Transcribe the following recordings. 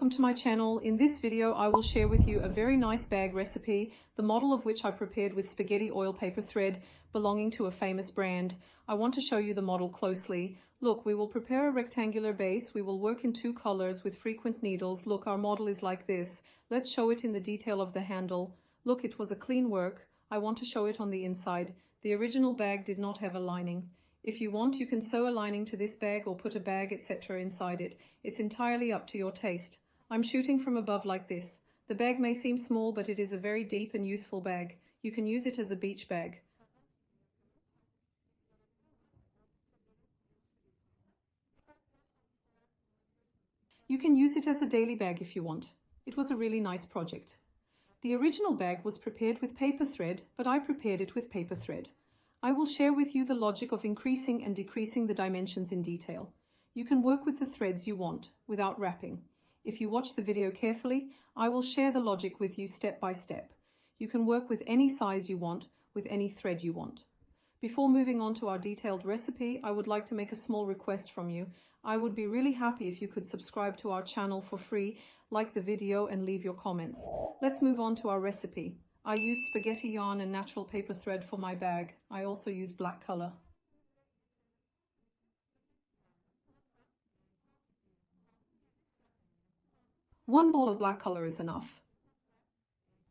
welcome to my channel. In this video I will share with you a very nice bag recipe, the model of which I prepared with spaghetti oil paper thread belonging to a famous brand. I want to show you the model closely. Look, we will prepare a rectangular base. We will work in 2 colors with frequent needles. Look, our model is like this. Let's show it in the detail of the handle. Look, it was a clean work. I want to show it on the inside. The original bag did not have a lining. If you want, you can sew a lining to this bag or put a bag, etc. inside it. It's entirely up to your taste. I'm shooting from above like this. The bag may seem small, but it is a very deep and useful bag. You can use it as a beach bag. You can use it as a daily bag if you want. It was a really nice project. The original bag was prepared with paper thread, but I prepared it with paper thread. I will share with you the logic of increasing and decreasing the dimensions in detail. You can work with the threads you want without wrapping. If you watch the video carefully, I will share the logic with you step by step. You can work with any size you want, with any thread you want. Before moving on to our detailed recipe, I would like to make a small request from you. I would be really happy if you could subscribe to our channel for free, like the video and leave your comments. Let's move on to our recipe. I use spaghetti yarn and natural paper thread for my bag. I also use black color. One ball of black color is enough.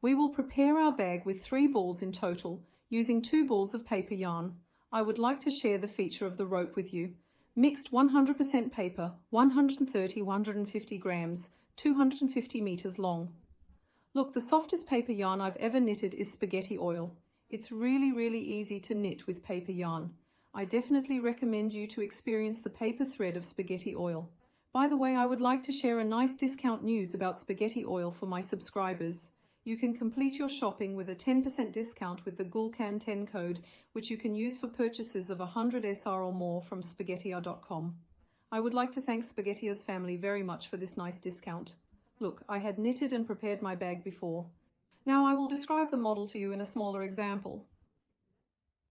We will prepare our bag with 3 balls in total, using 2 balls of paper yarn. I would like to share the feature of the rope with you. Mixed 100% paper, 130-150 grams, 250 meters long. Look, the softest paper yarn I've ever knitted is spaghetti oil. It's really easy to knit with paper yarn. I definitely recommend you to experience the paper thread of spaghetti oil. By the way, I would like to share a nice discount news about spaghetti oil for my subscribers. You can complete your shopping with a 10% discount with the Gulcan10 code, which you can use for purchases of 100 SR or more from spaghettia.com. I would like to thank Spaghettia's family very much for this nice discount. Look, I had knitted and prepared my bag before. Now I will describe the model to you in a smaller example.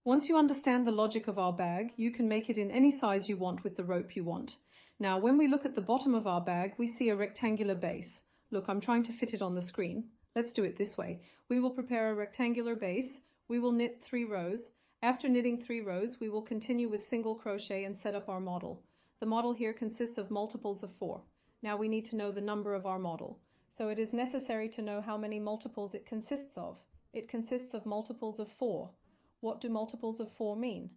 Once you understand the logic of our bag, you can make it in any size you want with the rope you want. Now, when we look at the bottom of our bag, we see a rectangular base. Look, I'm trying to fit it on the screen. Let's do it this way. We will prepare a rectangular base. We will knit 3 rows. After knitting 3 rows, we will continue with single crochet and set up our model. The model here consists of multiples of 4. Now we need to know the number of our model. So it is necessary to know how many multiples it consists of. It consists of multiples of 4. What do multiples of 4 mean?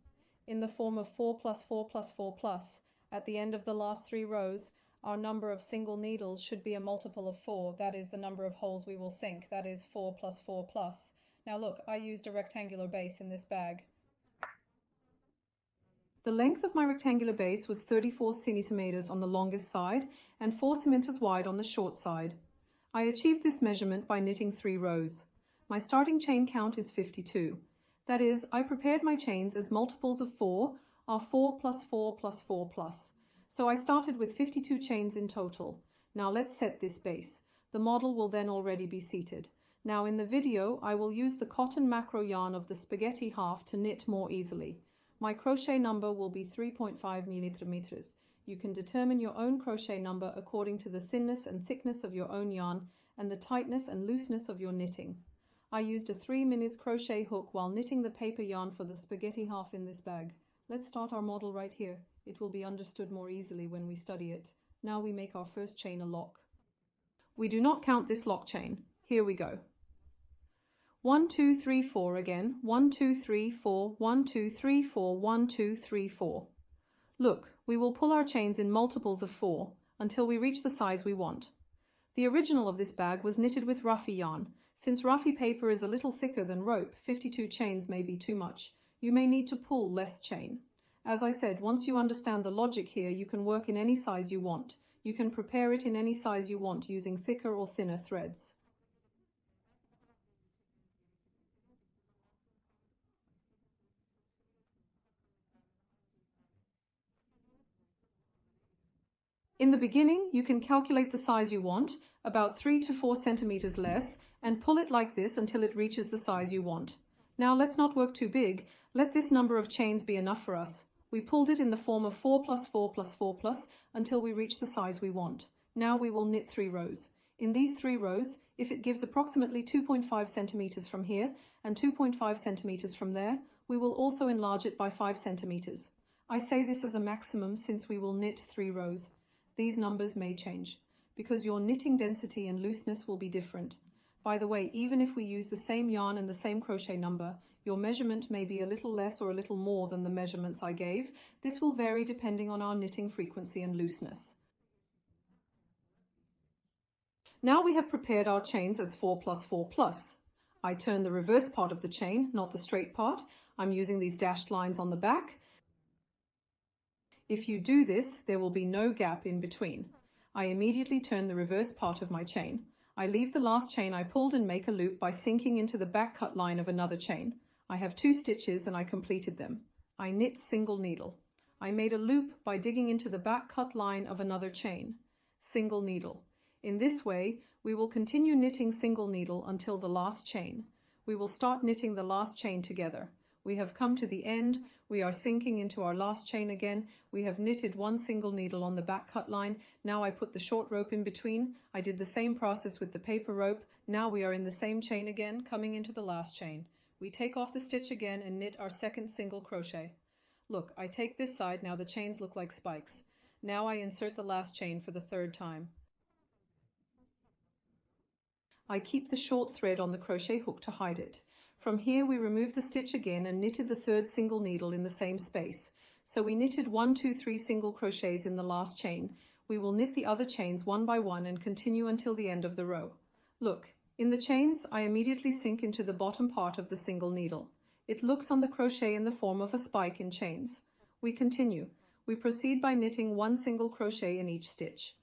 In the form of 4 plus 4 plus 4 plus, at the end of the last 3 rows, our number of single needles should be a multiple of 4. That is the number of holes we will sink. That is 4 plus 4 plus. Now look, I used a rectangular base in this bag. The length of my rectangular base was 34 centimeters on the longest side and 4 centimeters wide on the short side. I achieved this measurement by knitting 3 rows. My starting chain count is 52. That is, I prepared my chains as multiples of 4 are 4 plus 4 plus 4 plus. So I started with 52 chains in total. Now let's set this base. The model will then already be seated. Now in the video, I will use the cotton macro yarn of the spaghetti half to knit more easily. My crochet number will be 3.5 millimeters. You can determine your own crochet number according to the thinness and thickness of your own yarn and the tightness and looseness of your knitting. I used a 3-minute crochet hook while knitting the paper yarn for the spaghetti half in this bag. Let's start our model right here. It will be understood more easily when we study it. Now we make our first chain a lock. We do not count this lock chain. Here we go. 1, 2, 3, 4 again. 1, 2, 3, 4, 1, 2, 3, 4, 1, 2, 3, 4. Look, we will pull our chains in multiples of 4 until we reach the size we want. The original of this bag was knitted with Ruffy yarn. Since Ruffy paper is a little thicker than rope, 52 chains may be too much. You may need to pull less chain. As I said, once you understand the logic here, you can work in any size you want. You can prepare it in any size you want using thicker or thinner threads. In the beginning, you can calculate the size you want, about 3 to 4 centimeters less, and pull it like this until it reaches the size you want. Now let's not work too big. Let this number of chains be enough for us. We pulled it in the form of 4 plus 4 plus 4 plus until we reach the size we want. Now we will knit 3 rows. In these 3 rows, if it gives approximately 2.5 centimeters from here and 2.5 centimeters from there, we will also enlarge it by 5 centimeters. I say this as a maximum since we will knit 3 rows. These numbers may change because your knitting density and looseness will be different. By the way, even if we use the same yarn and the same crochet number, your measurement may be a little less or a little more than the measurements I gave. This will vary depending on our knitting frequency and looseness. Now we have prepared our chains as 4 plus 4 plus. I turn the reverse part of the chain, not the straight part. I'm using these dashed lines on the back. If you do this, there will be no gap in between. I immediately turn the reverse part of my chain. I leave the last chain I pulled and make a loop by sinking into the back cut line of another chain. I have 2 stitches and I completed them. I knit single needle. I made a loop by digging into the back cut line of another chain. Single needle. In this way, we will continue knitting single needle until the last chain. We will start knitting the last chain together. We have come to the end. We are sinking into our last chain again. We have knitted 1 single needle on the back cut line. Now I put the short rope in between. I did the same process with the paper rope. Now we are in the same chain again, coming into the last chain. We take off the stitch again and knit our second single crochet. Look, I take this side. Now the chains look like spikes. Now I insert the last chain for the 3rd time. I keep the short thread on the crochet hook to hide it. From here we remove the stitch again and knitted the 3rd single needle in the same space. So we knitted 1, 2, 3 single crochets in the last chain. We will knit the other chains one by one and continue until the end of the row. Look, in the chains I immediately sink into the bottom part of the single needle. It looks on the crochet in the form of a spike in chains. We continue. We proceed by knitting 1 single crochet in each stitch.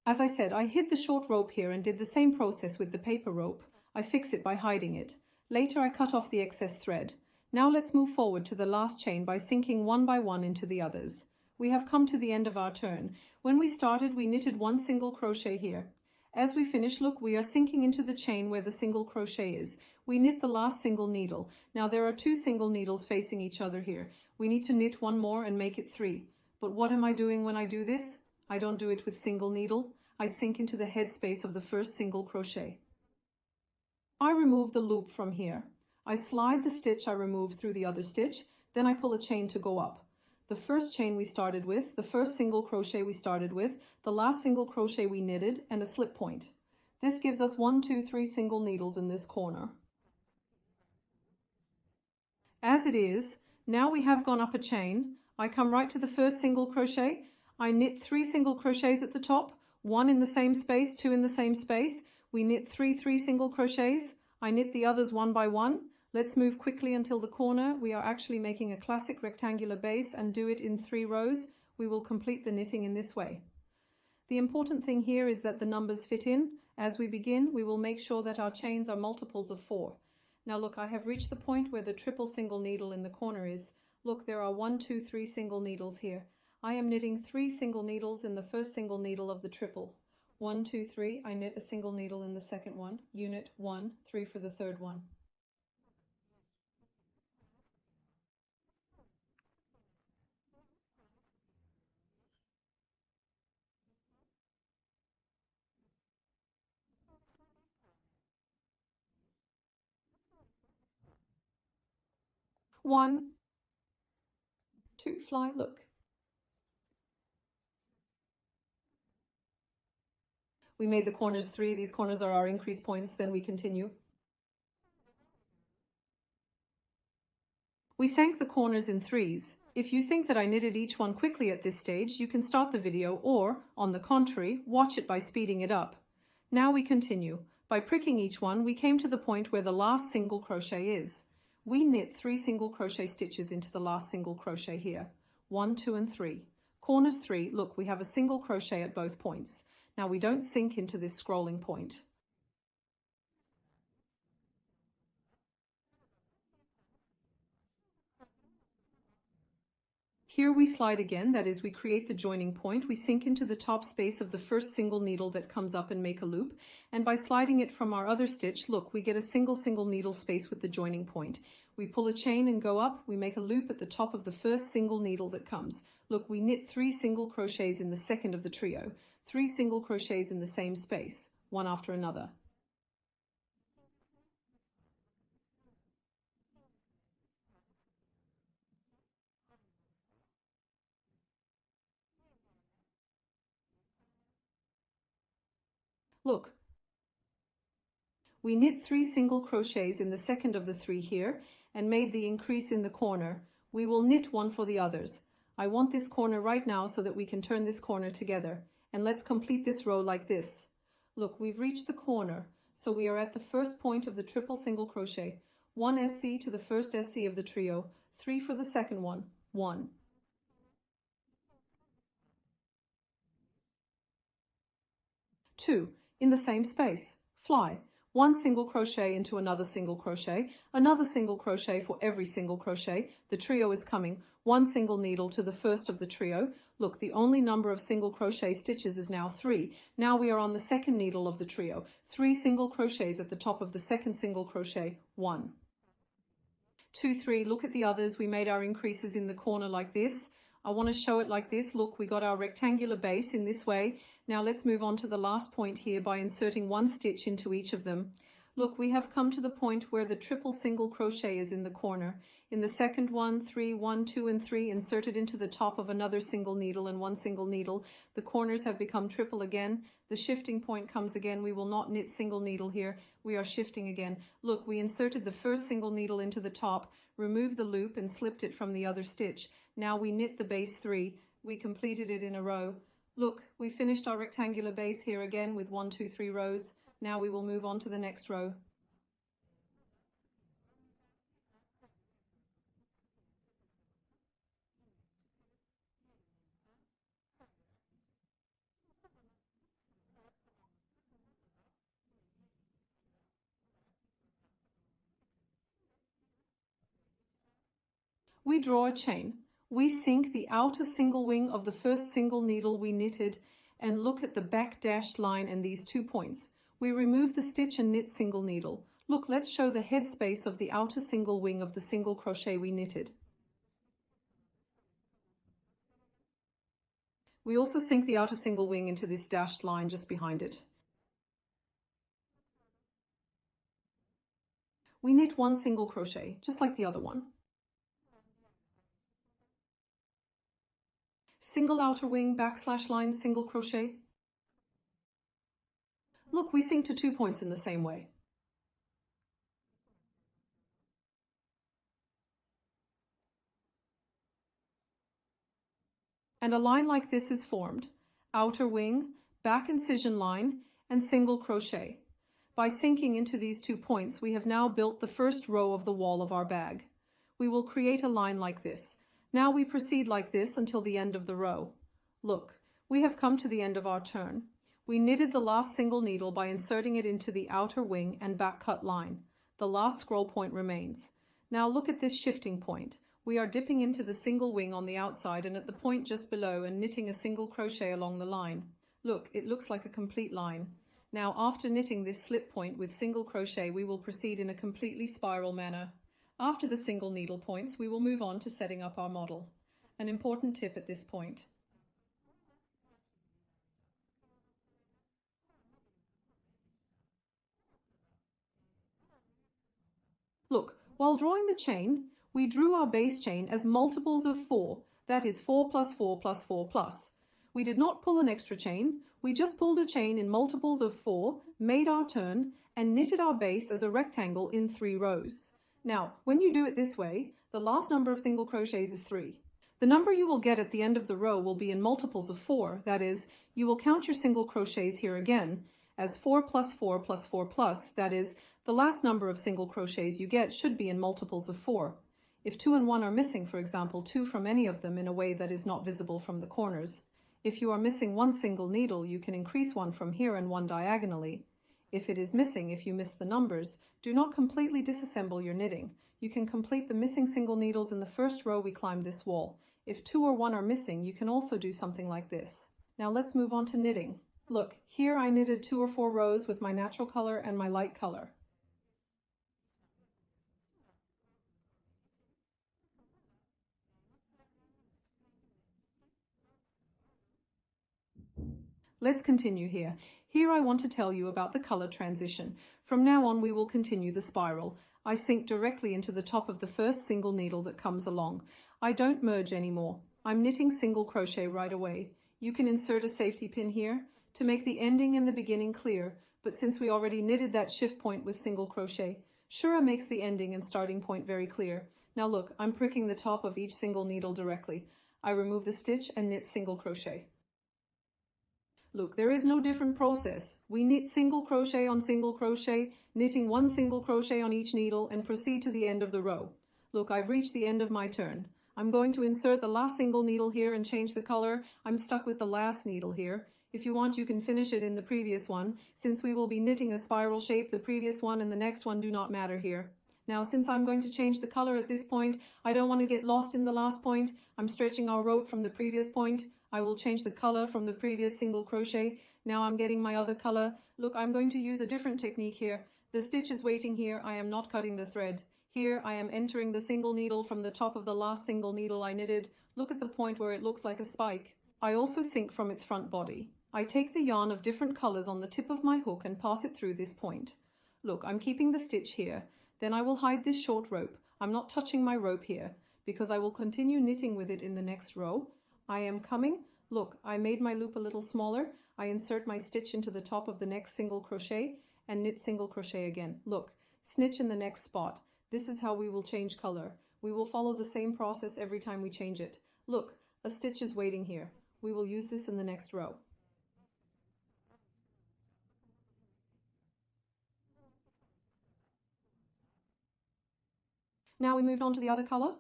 As I said, I hid the short rope here and did the same process with the paper rope. I fix it by hiding it. Later I cut off the excess thread. Now let's move forward to the last chain by sinking one by one into the others. We have come to the end of our turn. When we started, we knitted 1 single crochet here. As we finish, look, we are sinking into the chain where the single crochet is. We knit the last single needle. Now there are 2 single needles facing each other here. We need to knit 1 more and make it 3. But what am I doing when I do this? I don't do it with single needle. I sink into the headspace of the 1st single crochet. I remove the loop from here. I slide the stitch I removed through the other stitch, then I pull a chain to go up. The 1st chain we started with, the 1st single crochet we started with, the last single crochet we knitted, and a slip point. This gives us 1, 2, 3 single needles in this corner. As it is, now we have gone up a chain. I come right to the 1st single crochet. I knit 3 single crochets at the top, 1 in the same space, 2 in the same space. We knit 3 single crochets. I knit the others one by one. Let's move quickly until the corner. We are actually making a classic rectangular base and do it in 3 rows. We will complete the knitting in this way. The important thing here is that the numbers fit in. As we begin, we will make sure that our chains are multiples of 4. Now look, I have reached the point where the triple single needle in the corner is. Look, there are 1, 2, 3 single needles here. I am knitting 3 single needles in the 1st single needle of the triple. 1, 2, 3, I knit a single needle in the 2nd one. Unit 1, 3 for the 3rd one. One, 2, fly, look. We made the corners 3. These corners are our increase points. Then we continue. We sank the corners in 3s. If you think that I knitted each one quickly at this stage, you can stop the video or, on the contrary, watch it by speeding it up. Now we continue. By pricking each one, we came to the point where the last single crochet is. We knit 3 single crochet stitches into the last single crochet here. 1, 2, and 3. Corners 3, look, we have a single crochet at both points. Now we don't sink into this scrolling point. Here we slide again, that is, we create the joining point. We sink into the top space of the first single needle that comes up and make a loop. And by sliding it from our other stitch, look, we get a single needle space with the joining point. We pull a chain and go up. We make a loop at the top of the first single needle that comes. Look, we knit 3 single crochets in the second of the trio. 3 single crochets in the same space, one after another. Look, we knit 3 single crochets in the second of the 3 here and made the increase in the corner. We will knit 1 for the others. I want this corner right now so that we can turn this corner together. And let's complete this row like this. Look, we've reached the corner, so we are at the first point of the triple single crochet. 1 SC to the first SC of the trio, 3 for the second one, 1. 2. In the same space, fly. 1 single crochet into another single crochet for every single crochet. The trio is coming. 1 single needle to the first of the trio. Look, the only number of single crochet stitches is now 3. Now we are on the second needle of the trio. 3 single crochets at the top of the second single crochet, 1. 2, 3, look at the others. We made our increases in the corner like this. I want to show it like this. Look, we got our rectangular base in this way. Now let's move on to the last point here by inserting 1 stitch into each of them. Look, we have come to the point where the triple single crochet is in the corner. In the second one, 3, 1, 2, and 3 inserted into the top of another single needle and 1 single needle. The corners have become triple again. The shifting point comes again. We will not knit single needle here. We are shifting again. Look, we inserted the first single needle into the top, removed the loop and slipped it from the other stitch. Now we knit the base 3. We completed it in a row. Look, we finished our rectangular base here again with 1, 2, 3 rows. Now we will move on to the next row. We draw a chain. We sink the outer single wing of the first single needle we knitted and look at the back dashed line and these 2 points. We remove the stitch and knit single needle. Look, let's show the head space of the outer single wing of the single crochet we knitted. We also sink the outer single wing into this dashed line just behind it. We knit 1 single crochet, just like the other one. Single outer wing, backslash line, single crochet. Look, we sink to 2 points in the same way. And a line like this is formed. Outer wing, back incision line, and single crochet. By sinking into these 2 points, we have now built the first row of the wall of our bag. We will create a line like this. Now we proceed like this until the end of the row. Look, we have come to the end of our turn. We knitted the last single needle by inserting it into the outer wing and back cut line. The last scroll point remains. Now look at this shifting point. We are dipping into the single wing on the outside and at the point just below and knitting a single crochet along the line. Look, it looks like a complete line. Now after knitting this slip point with single crochet, we will proceed in a completely spiral manner. After the single needle points, we will move on to setting up our model. An important tip at this point. Look, while drawing the chain, we drew our base chain as multiples of 4, that is 4 plus 4 plus 4 plus. We did not pull an extra chain, we just pulled a chain in multiples of 4, made our turn, and knitted our base as a rectangle in 3 rows. Now, when you do it this way, the last number of single crochets is 3. The number you will get at the end of the row will be in multiples of 4, that is, you will count your single crochets here again as 4 plus 4 plus 4 plus, that is, the last number of single crochets you get should be in multiples of 4. If 2 and 1 are missing, for example, 2 from any of them in a way that is not visible from the corners. If you are missing 1 single needle, you can increase 1 from here and 1 diagonally. If it is missing, if you miss the numbers, do not completely disassemble your knitting. You can complete the missing single needles in the first row we climbed this wall. If 2 or 1 are missing, you can also do something like this. Now let's move on to knitting. Look, here I knitted 2 or 4 rows with my natural color and my light color. Let's continue here. Here I want to tell you about the color transition. From now on we will continue the spiral. I sink directly into the top of the first single needle that comes along. I don't merge anymore. I'm knitting single crochet right away. You can insert a safety pin here to make the ending and the beginning clear, but since we already knitted that shift point with single crochet, Shura makes the ending and starting point very clear. Now look, I'm pricking the top of each single needle directly. I remove the stitch and knit single crochet. Look, there is no different process. We knit single crochet on single crochet, knitting 1 single crochet on each needle and proceed to the end of the row. Look, I've reached the end of my turn. I'm going to insert the last single needle here and change the color. I'm stuck with the last needle here. If you want, you can finish it in the previous one. Since we will be knitting a spiral shape, the previous one and the next one do not matter here. Now, since I'm going to change the color at this point, I don't want to get lost in the last point. I'm stretching our rope from the previous point. I will change the color from the previous single crochet. Now I'm getting my other color. Look, I'm going to use a different technique here. The stitch is waiting here. I am not cutting the thread. Here I am entering the single needle from the top of the last single needle I knitted. Look at the point where it looks like a spike. I also sink from its front body. I take the yarn of different colors on the tip of my hook and pass it through this point. Look, I'm keeping the stitch here. Then I will hide this short rope. I'm not touching my rope here because I will continue knitting with it in the next row. I am coming. Look, I made my loop a little smaller. I insert my stitch into the top of the next single crochet and knit single crochet again. Look, stitch in the next spot. This is how we will change color. We will follow the same process every time we change it. Look, a stitch is waiting here. We will use this in the next row. Now we moved on to the other color.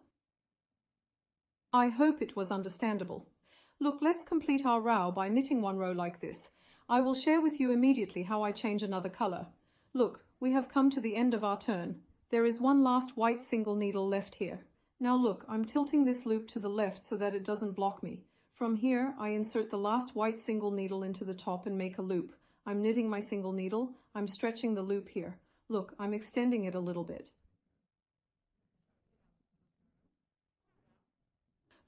I hope it was understandable. Look, let's complete our row by knitting 1 row like this. I will share with you immediately how I change another color. Look, we have come to the end of our turn. There is 1 last white single needle left here. Now look, I'm tilting this loop to the left so that it doesn't block me. From here, I insert the last white single needle into the top and make a loop. I'm knitting my single needle. I'm stretching the loop here. Look, I'm extending it a little bit.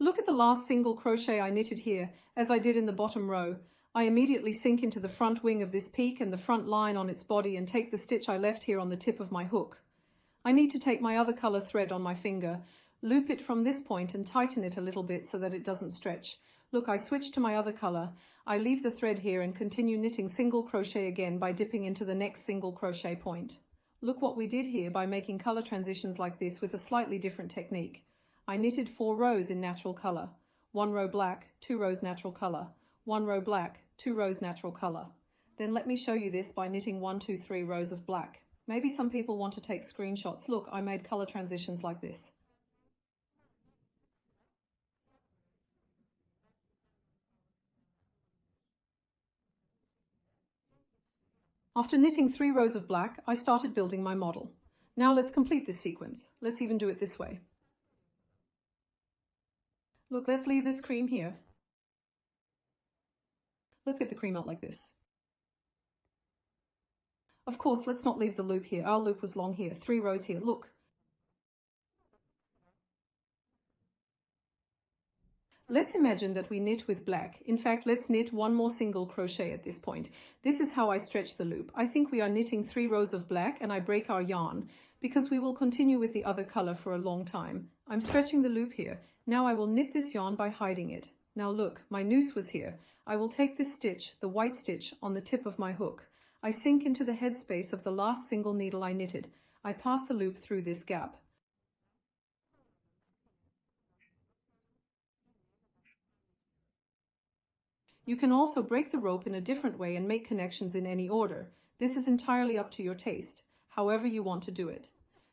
Look at the last single crochet I knitted here, as I did in the bottom row. I immediately sink into the front wing of this peak and the front line on its body and take the stitch I left here on the tip of my hook. I need to take my other color thread on my finger, loop it from this point and tighten it a little bit so that it doesn't stretch. Look, I switch to my other color. I leave the thread here and continue knitting single crochet again by dipping into the next single crochet point. Look what we did here by making color transitions like this with a slightly different technique. I knitted 4 rows in natural color. 1 row black, 2 rows natural color. 1 row black, 2 rows natural color. Then let me show you this by knitting 1, 2, 3 rows of black. Maybe some people want to take screenshots. Look, I made color transitions like this. After knitting 3 rows of black, I started building my model. Now let's complete this sequence. Let's even do it this way. Look, let's leave this cream here. Let's get the cream out like this. Of course, let's not leave the loop here. Our loop was long here, 3 rows here. Look. Let's imagine that we knit with black. In fact, let's knit 1 more single crochet at this point. This is how I stretch the loop. I think we are knitting 3 rows of black and I break our yarn because we will continue with the other color for a long time. I'm stretching the loop here. Now I will knit this yarn by hiding it. Now look, my noose was here. I will take this stitch, the white stitch, on the tip of my hook. I sink into the headspace of the last single needle I knitted. I pass the loop through this gap. You can also break the rope in a different way and make connections in any order. This is entirely up to your taste, however you want to do it.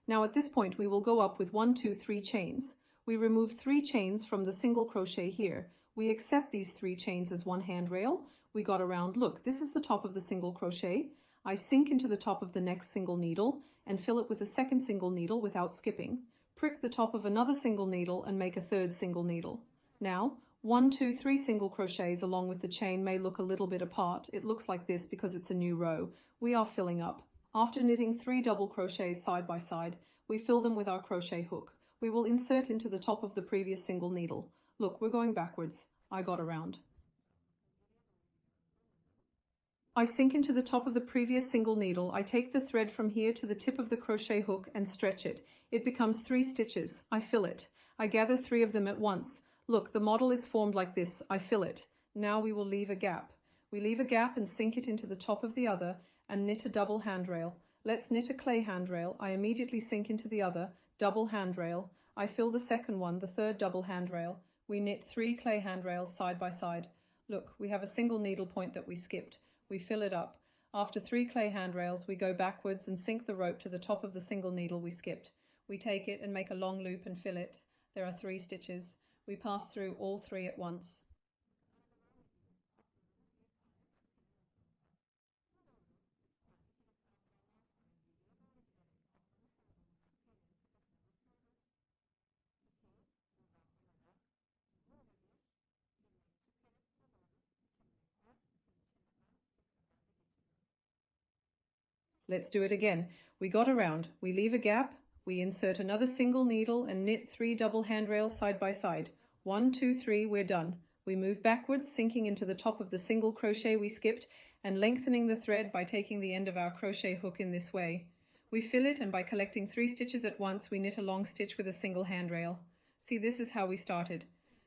Now at this point we will go up with 1, 2, 3 chains. We remove 3 chains from the single crochet here. We accept these 3 chains as 1 handrail. We got around, look, this is the top of the single crochet. I sink into the top of the next single needle and fill it with a second single needle without skipping. Prick the top of another single needle and make a third single needle. Now, 1, 2, 3 single crochets along with the chain may look a little bit apart. It looks like this because it's a new row. We are filling up. After knitting 3 double crochets side by side, we fill them with our crochet hook. We will insert into the top of the previous single needle. Look, we're going backwards. I got around. I sink into the top of the previous single needle. I take the thread from here to the tip of the crochet hook and stretch it. It becomes 3 stitches. I fill it. I gather 3 of them at once. Look, the model is formed like this. I fill it. Now we will leave a gap. We leave a gap and sink it into the top of the other and knit a double handrail. Let's knit a clay handrail. I immediately sink into the other, double handrail. I fill the second one, the third double handrail. We knit 3 clay handrails side by side. Look, we have a single needle point that we skipped. We fill it up. After 3 clay handrails, we go backwards and sink the rope to the top of the single needle we skipped. We take it and make a long loop and fill it. There are 3 stitches. We pass through all 3 at once. Let's do it again. We got around. We leave a gap. We insert another single needle and knit 3 double handrails side by side. 1, 2, 3, we're done. We move backwards, sinking into the top of the single crochet we skipped and lengthening the thread by taking the end of our crochet hook in this way. We fill it and by collecting 3 stitches at once, we knit a long stitch with a single handrail. See, this is how we started.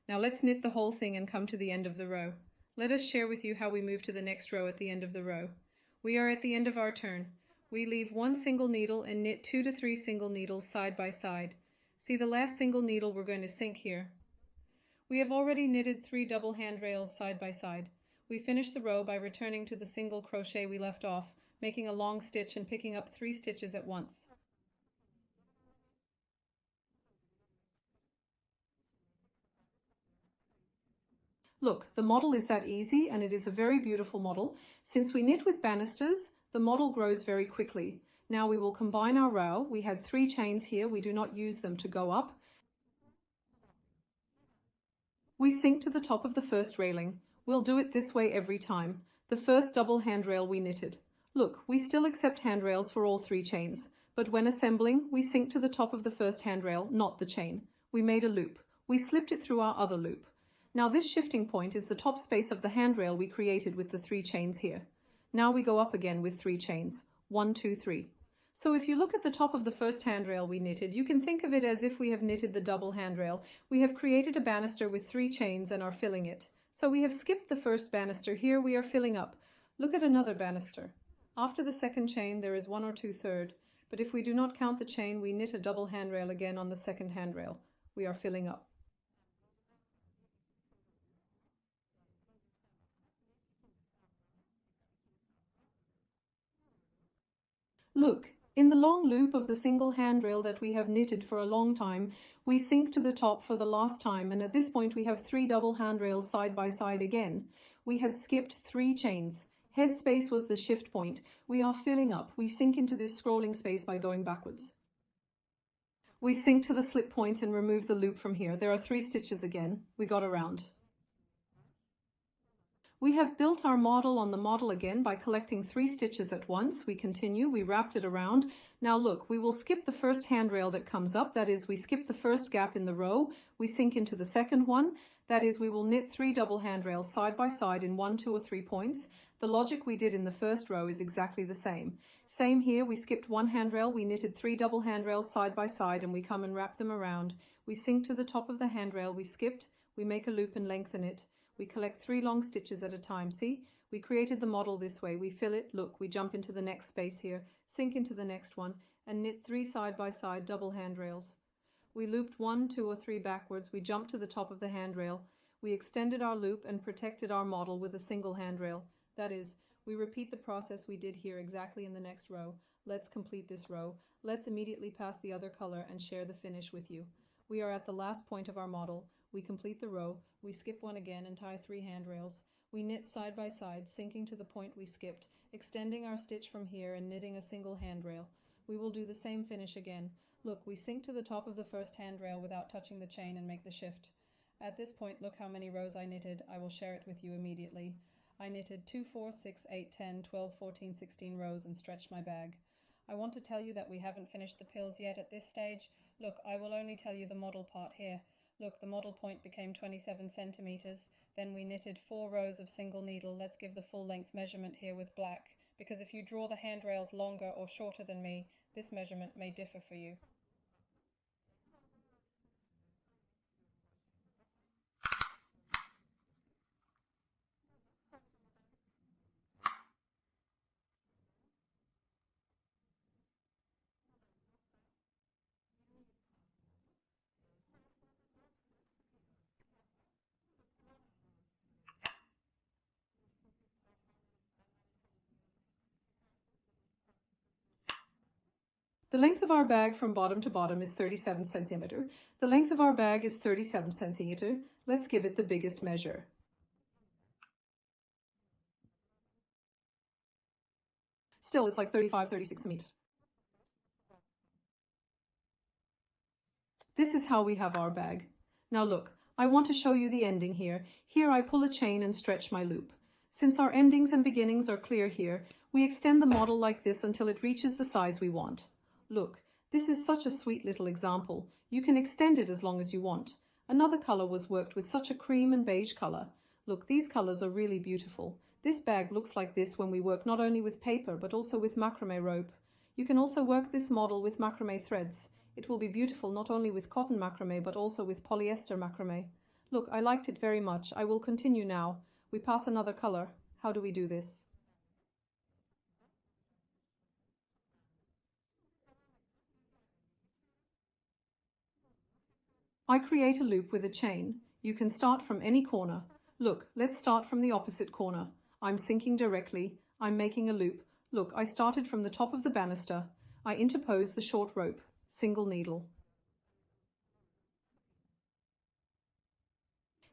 Now let's knit the whole thing and come to the end of the row. Let us share with you how we move to the next row at the end of the row. We are at the end of our turn. We leave 1 single needle and knit 2 to 3 single needles side by side. See the last single needle we're going to sink here. We have already knitted 3 double handrails side by side. We finish the row by returning to the single crochet we left off, making a long stitch and picking up 3 stitches at once. Look, the model is that easy and it is a very beautiful model. Since we knit with banisters, the model grows very quickly. Now we will combine our row. We had 3 chains here. We do not use them to go up. We sink to the top of the first railing. We'll do it this way every time. The first double handrail we knitted. Look, we still accept handrails for all 3 chains, but when assembling, we sink to the top of the first handrail, not the chain. We made a loop. We slipped it through our other loop. Now this shifting point is the top space of the handrail we created with the 3 chains here. Now we go up again with 3 chains. 1, 2, 3. So if you look at the top of the first handrail we knitted, you can think of it as if we have knitted the double handrail. We have created a banister with 3 chains and are filling it. So we have skipped the first banister. Here we are filling up. Look at another banister. After the second chain there is 1 or 2 third, but if we do not count the chain, we knit a double handrail again on the second handrail. We are filling up. Look, in the long loop of the single handrail that we have knitted for a long time, we sink to the top for the last time, and at this point we have 3 double handrails side by side again. We had skipped 3 chains. Head space was the shift point. We are filling up. We sink into this scrolling space by going backwards. We sink to the slip point and remove the loop from here. There are 3 stitches again. We got around. We have built our model on the model again by collecting 3 stitches at once. We continue, we wrapped it around. Now look, we will skip the first handrail that comes up. That is, we skip the first gap in the row. We sink into the second one. That is, we will knit 3 double handrails side by side in 1, 2, or 3 points. The logic we did in the first row is exactly the same. Same here, we skipped 1 handrail, we knitted 3 double handrails side by side, and we come and wrap them around. We sink to the top of the handrail we skipped. We make a loop and lengthen it. We collect 3 long stitches at a time. See, we created the model this way. We fill it, look, we jump into the next space here, sink into the next one, and knit 3 side by side double handrails. We looped 1, 2, or 3 backwards. We jumped to the top of the handrail. We extended our loop and protected our model with a single handrail. That is, we repeat the process we did here exactly in the next row. Let's complete this row. Let's immediately pass the other color and share the finish with you. We are at the last point of our model. We complete the row, we skip one again and tie 3 handrails. We knit side by side, sinking to the point we skipped, extending our stitch from here and knitting a single handrail. We will do the same finish again. Look, we sink to the top of the first handrail without touching the chain and make the shift. At this point, look how many rows I knitted. I will share it with you immediately. I knitted 2, 4, 6, 8, 10, 12, 14, 16 rows and stretched my bag. I want to tell you that we haven't finished the pills yet at this stage. Look, I will only tell you the model part here. Look, the model point became 27 centimeters. Then we knitted 4 rows of single needle. Let's give the full length measurement here with black, because if you draw the handrails longer or shorter than me, this measurement may differ for you. The length of our bag from bottom to bottom is 37 centimeter. The length of our bag is 37 centimeter. Let's give it the biggest measure. Still, it's like 35, 36 meters. This is how we have our bag. Now look, I want to show you the ending here. Here I pull a chain and stretch my loop. Since our endings and beginnings are clear here, we extend the model like this until it reaches the size we want. Look, this is such a sweet little example. You can extend it as long as you want. Another color was worked with such a cream and beige color. Look, these colors are really beautiful. This bag looks like this when we work not only with paper but also with macrame rope. You can also work this model with macrame threads. It will be beautiful not only with cotton macrame but also with polyester macrame. Look, I liked it very much. I will continue now. We pass another color. How do we do this? I create a loop with a chain. You can start from any corner. Look, let's start from the opposite corner. I'm sinking directly. I'm making a loop. Look, I started from the top of the banister. I interpose the short rope. Single needle.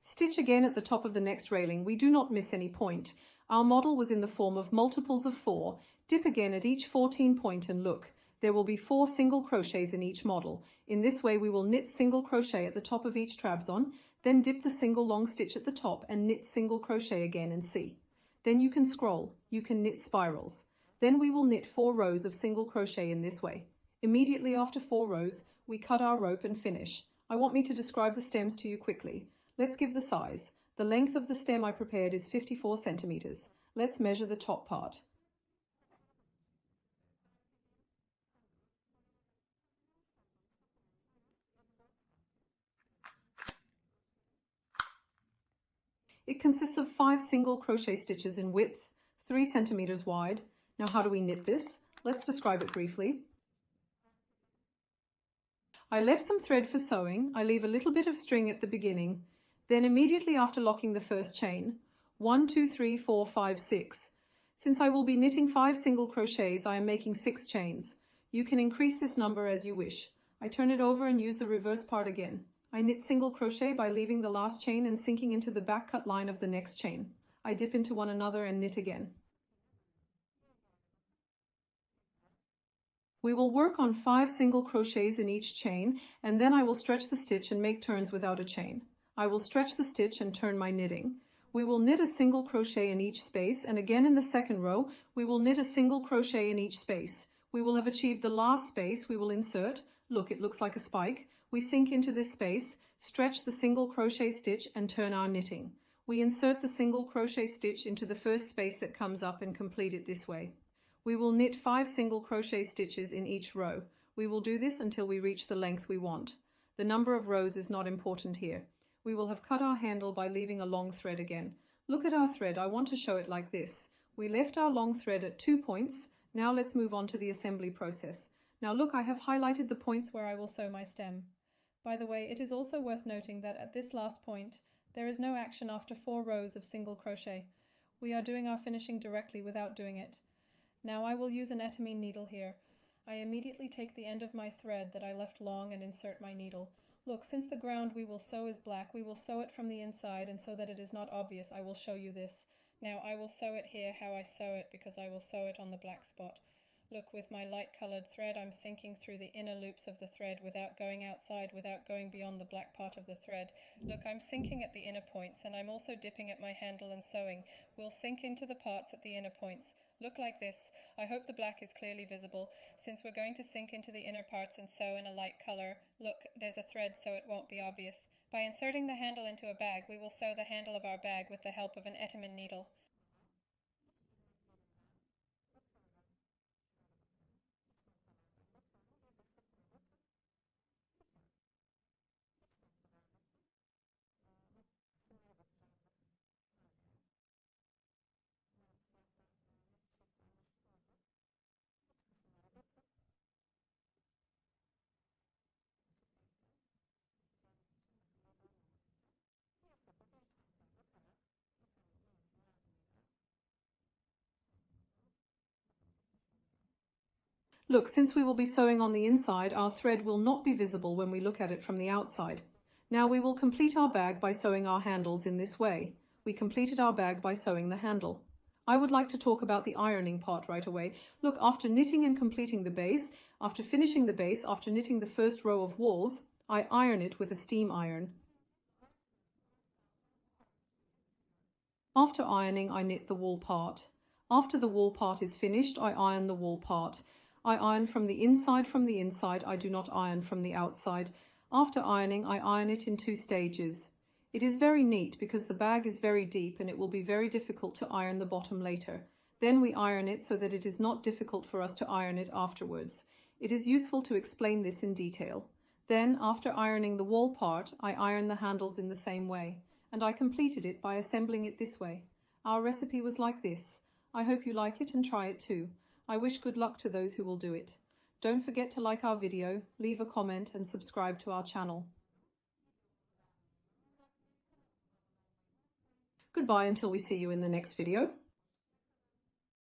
Stitch again at the top of the next railing. We do not miss any point. Our model was in the form of multiples of 4. Dip again at each 14 point and look. There will be 4 single crochets in each model. In this way we will knit single crochet at the top of each trabzon, then dip the single long stitch at the top and knit single crochet again and see. Then you can scroll, you can knit spirals. Then we will knit 4 rows of single crochet in this way. Immediately after 4 rows, we cut our rope and finish. I want me to describe the stems to you quickly. Let's give the size. The length of the stem I prepared is 54 centimeters. Let's measure the top part. It consists of 5 single crochet stitches in width, 3 centimeters wide. Now how do we knit this? Let's describe it briefly. I left some thread for sewing. I leave a little bit of string at the beginning. Then immediately after locking the first chain, 1, 2, 3, 4, 5, 6. Since I will be knitting 5 single crochets, I am making 6 chains. You can increase this number as you wish. I turn it over and use the reverse part again. I knit single crochet by leaving the last chain and sinking into the back cut line of the next chain. I dip into one another and knit again. We will work on 5 single crochets in each chain, and then I will stretch the stitch and make turns without a chain. I will stretch the stitch and turn my knitting. We will knit a single crochet in each space, and again in the second row, we will knit a single crochet in each space. We will have achieved the last space. We will insert. Look, it looks like a spike. We sink into this space, stretch the single crochet stitch and turn our knitting. We insert the single crochet stitch into the first space that comes up and complete it this way. We will knit 5 single crochet stitches in each row. We will do this until we reach the length we want. The number of rows is not important here. We will have cut our handle by leaving a long thread again. Look at our thread. I want to show it like this. We left our long thread at 2 points. Now let's move on to the assembly process. Now look, I have highlighted the points where I will sew my stem. By the way, it is also worth noting that at this last point, there is no action after 4 rows of single crochet. We are doing our finishing directly without doing it. Now I will use an etamine needle here. I immediately take the end of my thread that I left long and insert my needle. Look, since the ground we will sew is black, we will sew it from the inside, and so that it is not obvious, I will show you this. Now I will sew it here how I sew it because I will sew it on the black spot. Look, with my light colored thread, I'm sinking through the inner loops of the thread without going outside, without going beyond the black part of the thread. Look, I'm sinking at the inner points, and I'm also dipping at my handle and sewing. We'll sink into the parts at the inner points. Look like this. I hope the black is clearly visible. Since we're going to sink into the inner parts and sew in a light color, look, there's a thread so it won't be obvious. By inserting the handle into a bag, we will sew the handle of our bag with the help of an Eteman needle. Look, since we will be sewing on the inside, our thread will not be visible when we look at it from the outside. Now we will complete our bag by sewing our handles in this way. We completed our bag by sewing the handle. I would like to talk about the ironing part right away. Look, after knitting and completing the base, after finishing the base, after knitting the first row of walls, I iron it with a steam iron. After ironing, I knit the wall part. After the wall part is finished, I iron the wall part. I iron from the inside, I do not iron from the outside. After ironing, I iron it in 2 stages. It is very neat because the bag is very deep and it will be very difficult to iron the bottom later. Then we iron it so that it is not difficult for us to iron it afterwards. It is useful to explain this in detail. Then, after ironing the wall part, I iron the handles in the same way, and I completed it by assembling it this way. Our recipe was like this. I hope you like it and try it too. I wish good luck to those who will do it. Don't forget to like our video, leave a comment and subscribe to our channel. Goodbye until we see you in the next video.